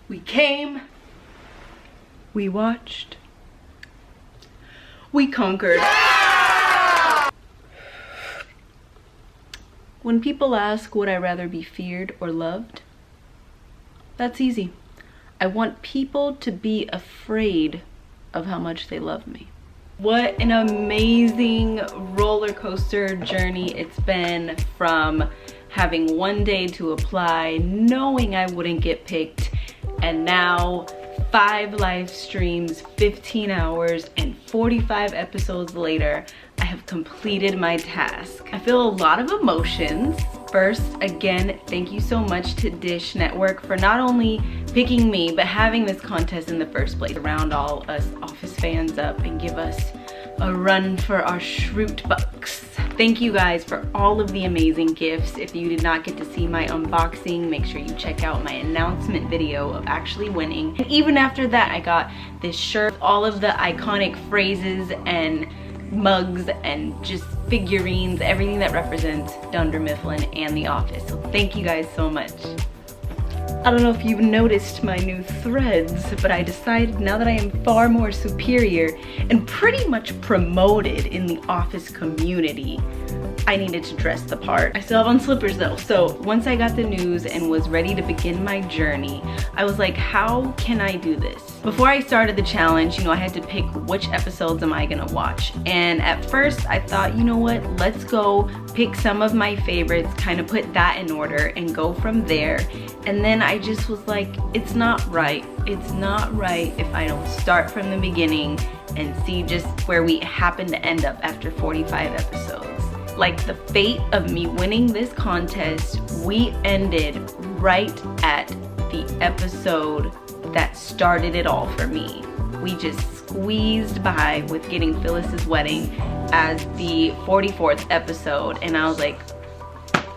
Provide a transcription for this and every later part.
We came, we watched, we conquered. When people ask would I rather be feared or loved, that's easy. I want people to be afraid of how much they love me. What an amazing roller coaster journey it's been, from having one day to apply, knowing I wouldn't get picked, and now 5 live streams, 15 hours, and 45 episodes later, I have completed my task. I feel a lot of emotions. First, again, thank you so much to Dish Network for not only picking me, but having this contest in the first place. Round all us Office fans up and give us a run for our Shroot bucks. Thank you guys for all of the amazing gifts. If you did not get to see my unboxing, make sure you check out my announcement video of actually winning. And even after that, I got this shirt, all of the iconic phrases and mugs and just figurines, everything that represents Dunder Mifflin and The Office. So thank you guys so much. I don't know if you've noticed my new threads, but I decided now that I am far more superior and pretty much promoted in the Office community, I needed to dress the part. I still have on slippers though. So once I got the news and was ready to begin my journey, I was like, how can I do this? Before I started the challenge, I had to pick which episodes am I gonna watch. And at first I thought, you know what, let's go pick some of my favorites, kind of put that in order and go from there. And then I just was like, it's not right. It's not right if I don't start from the beginning and see just where we happen to end up after 45 episodes. Like the fate of me winning this contest, we ended right at the episode that started it all for me. We just squeezed by with getting Phyllis's wedding as the 44th episode, and I was like,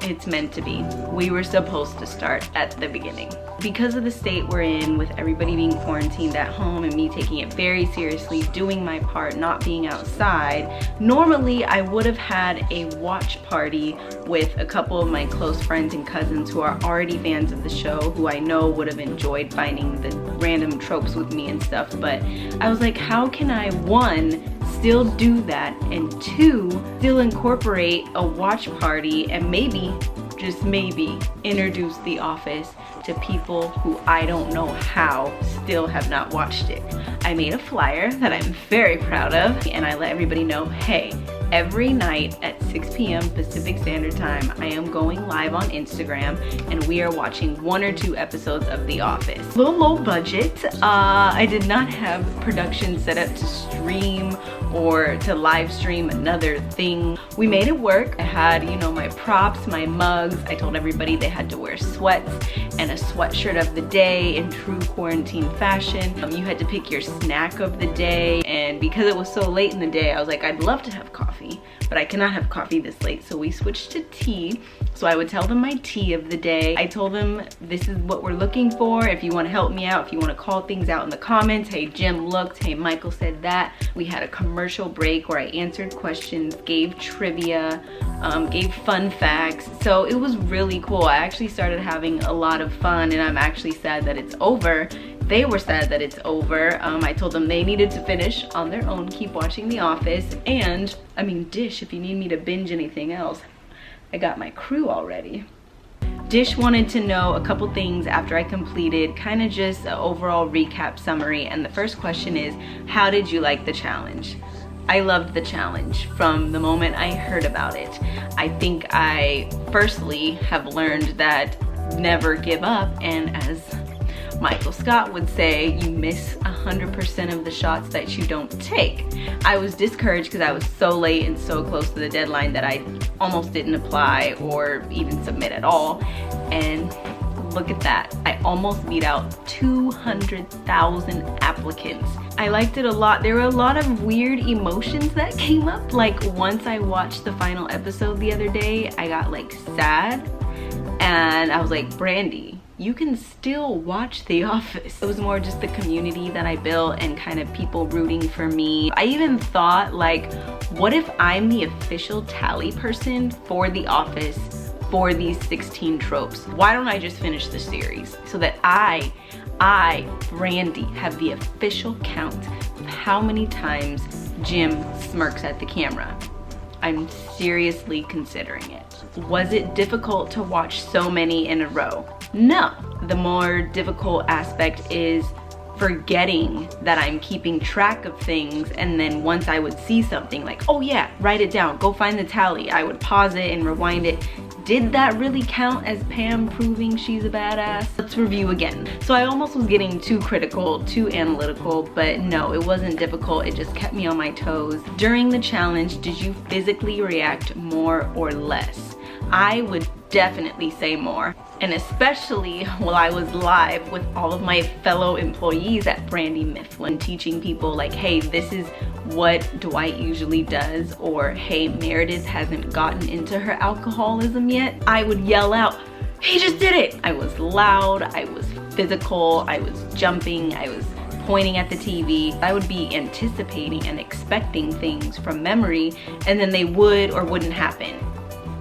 it's meant to be. We were supposed to start at the beginning. Because of the state we're in, with everybody being quarantined at home and me taking it very seriously, doing my part, not being outside, normally I would have had a watch party with a couple of my close friends and cousins who are already fans of the show, who I know would have enjoyed finding the random tropes with me and stuff. But I was like, how can I, 1, still do that, and 2, still incorporate a watch party and maybe, just maybe, introduce The Office to people who I don't know how still have not watched it. I made a flyer that I'm very proud of, and I let everybody know, hey, every night at 6 p.m. Pacific Standard Time, I am going live on Instagram and we are watching 1 or 2 episodes of The Office. A little low budget. I did not have production set up to stream or to live stream another thing. We made it work. I had, my props, my mugs. I told everybody they had to wear sweats and a sweatshirt of the day in true quarantine fashion. You had to pick your snack of the day, and because it was so late in the day, I was like, I'd love to have coffee, but I cannot have coffee this late, so we switched to tea. So I would tell them my tea of the day. I told them this is what we're looking for. If you want to help me out, if you want to call things out in the comments, hey, Jim looked, hey, Michael said that. We had a commercial break where I answered questions, gave trivia, gave fun facts. So it was really cool. I actually started having a lot of fun, and I'm actually sad that it's over. They were sad that it's over. I told them they needed to finish on their own, keep watching The Office, and I mean, Dish, if you need me to binge anything else, I got my crew already. Dish wanted to know a couple things after I completed, kind of just an overall recap summary, and the first question is, how did you like the challenge? I loved the challenge from the moment I heard about it. I think I firstly have learned that never give up, and as Michael Scott would say, you miss 100% of the shots that you don't take. I was discouraged because I was so late and so close to the deadline that I almost didn't apply or even submit at all. And look at that, I almost beat out 200,000 applicants. I liked it a lot. There were a lot of weird emotions that came up. Like once I watched the final episode the other day, I got like sad, and I was like, Brandi, you can still watch The Office. It was more just the community that I built and kind of people rooting for me. I even thought, like, what if I'm the official tally person for The Office for these 16 tropes? Why don't I just finish the series so that I I, Brandi, have the official count of how many times Jim smirks at the camera. I'm seriously considering it. Was it difficult to watch so many in a row? No. The more difficult aspect is forgetting that I'm keeping track of things, and then once I would see something like, oh yeah, write it down, go find the tally, I would pause it and rewind it. Did that really count as Pam proving she's a badass? Let's review again. So I almost was getting too critical, too analytical, but no, it wasn't difficult. It just kept me on my toes. During the challenge, did you physically react more or less? I would definitely say more. And especially while I was live with all of my fellow employees at Brandi Mifflin, teaching people like, hey, this is what Dwight usually does, or hey, Meredith hasn't gotten into her alcoholism yet. I would yell out, he just did it. I was loud, I was physical, I was jumping, I was pointing at the TV. I would be anticipating and expecting things from memory, and then they would or wouldn't happen.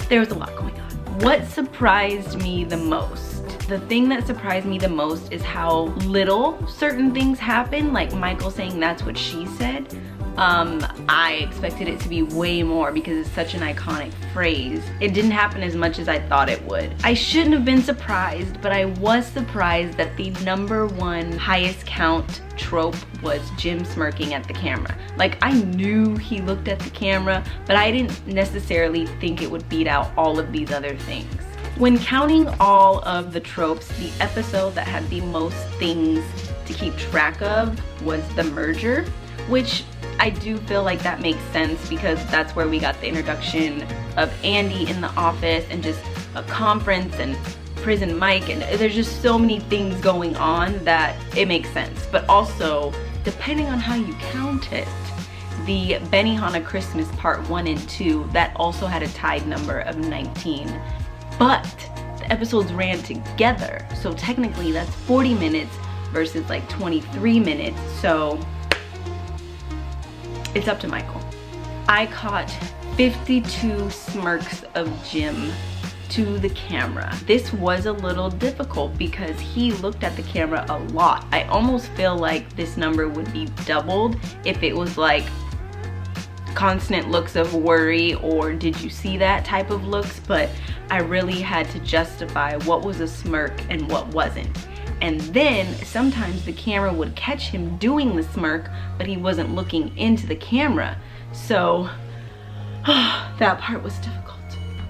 There was a lot going on. What surprised me the most? The thing that surprised me the most is how little certain things happen, like Michael saying that's what she said. I expected it to be way more because it's such an iconic phrase. It didn't happen as much as I thought it would. I shouldn't have been surprised, but I was surprised that the #1 highest count trope was Jim smirking at the camera. Like, I knew he looked at the camera, but I didn't necessarily think it would beat out all of these other things. When counting all of the tropes, the episode that had the most things to keep track of was the merger, which I do feel like that makes sense because that's where we got the introduction of Andy in the office and just a conference and prison Mike, and there's just so many things going on that it makes sense. But also, depending on how you count it, the Benihana Christmas part 1 and 2, that also had a tied number of 19. But the episodes ran together, so technically that's 40 minutes versus like 23 minutes, so it's up to Michael. I caught 52 smirks of Jim to the camera. This was a little difficult because he looked at the camera a lot. I almost feel like this number would be doubled if it was like constant looks of worry or did you see that type of looks, but I really had to justify what was a smirk and what wasn't. And then sometimes the camera would catch him doing the smirk, but he wasn't looking into the camera. So that part was difficult.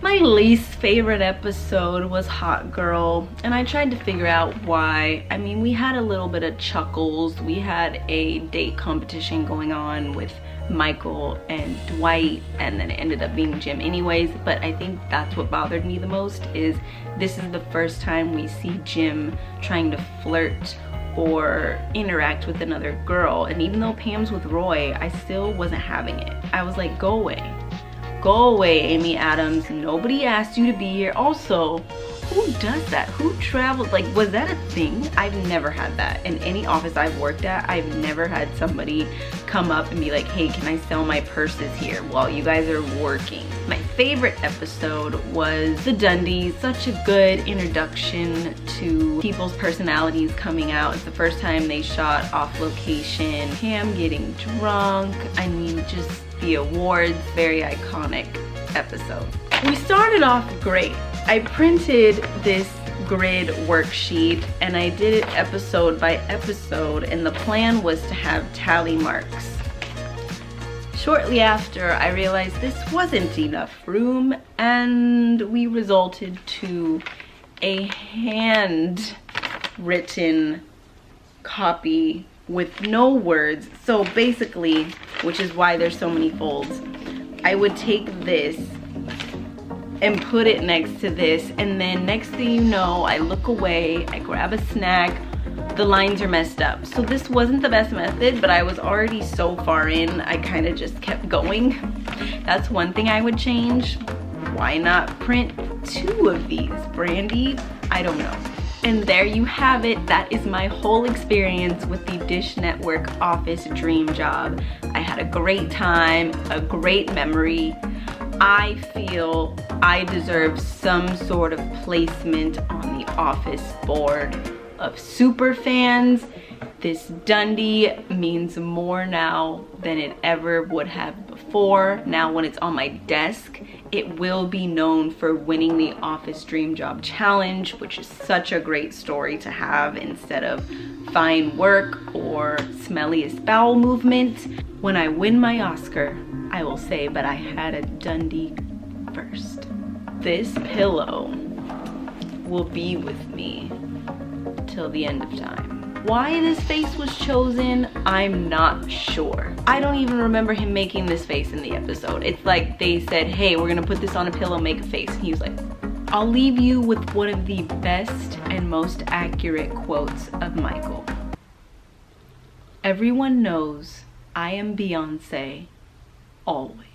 My least favorite episode was Hot Girl, and I tried to figure out why. I mean, we had a little bit of chuckles. We had a date competition going on with Michael and Dwight, and then it ended up being Jim anyways, but I think that's what bothered me the most is this is the first time we see Jim trying to flirt or interact with another girl, and even though Pam's with Roy, I still wasn't having it. I was like, go away. Go away, Amy Adams. Nobody asked you to be here. Also, who does that? Who travels? Like, was that a thing? I've never had that. In any office I've worked at, I've never had somebody come up and be like, hey, can I sell my purses here while you guys are working? My favorite episode was the Dundies. Such a good introduction to people's personalities coming out. It's the first time they shot off location. Pam getting drunk. I mean, just the awards, very iconic episode. We started off great. I printed this grid worksheet and I did it episode by episode, and the plan was to have tally marks. Shortly after, I realized this wasn't enough room, and we resulted to a handwritten copy with no words. So basically, which is why there's so many folds, I would take this and put it next to this, and then next thing you know, I look away, I grab a snack, the lines are messed up. So this wasn't the best method, but I was already so far in, I kind of just kept going. That's one thing I would change. Why not print 2 of these, Brandi? I don't know. And there you have it. That is my whole experience with the Dish Network office dream job. I had a great time, a great memory. I feel I deserve some sort of placement on the office board of super fans. This Dundie means more now than it ever would have before. Now when it's on my desk, it will be known for winning the Office Dream Job Challenge, which is such a great story to have instead of fine work or smelliest bowel movement. When I win my Oscar, I will say, but I had a Dundie first. This pillow will be with me till the end of time. Why this face was chosen, I'm not sure. I don't even remember him making this face in the episode. It's like they said, hey, we're gonna put this on a pillow, make a face. And he was like, I'll leave you with one of the best and most accurate quotes of Michael. Everyone knows I am Beyonce, always.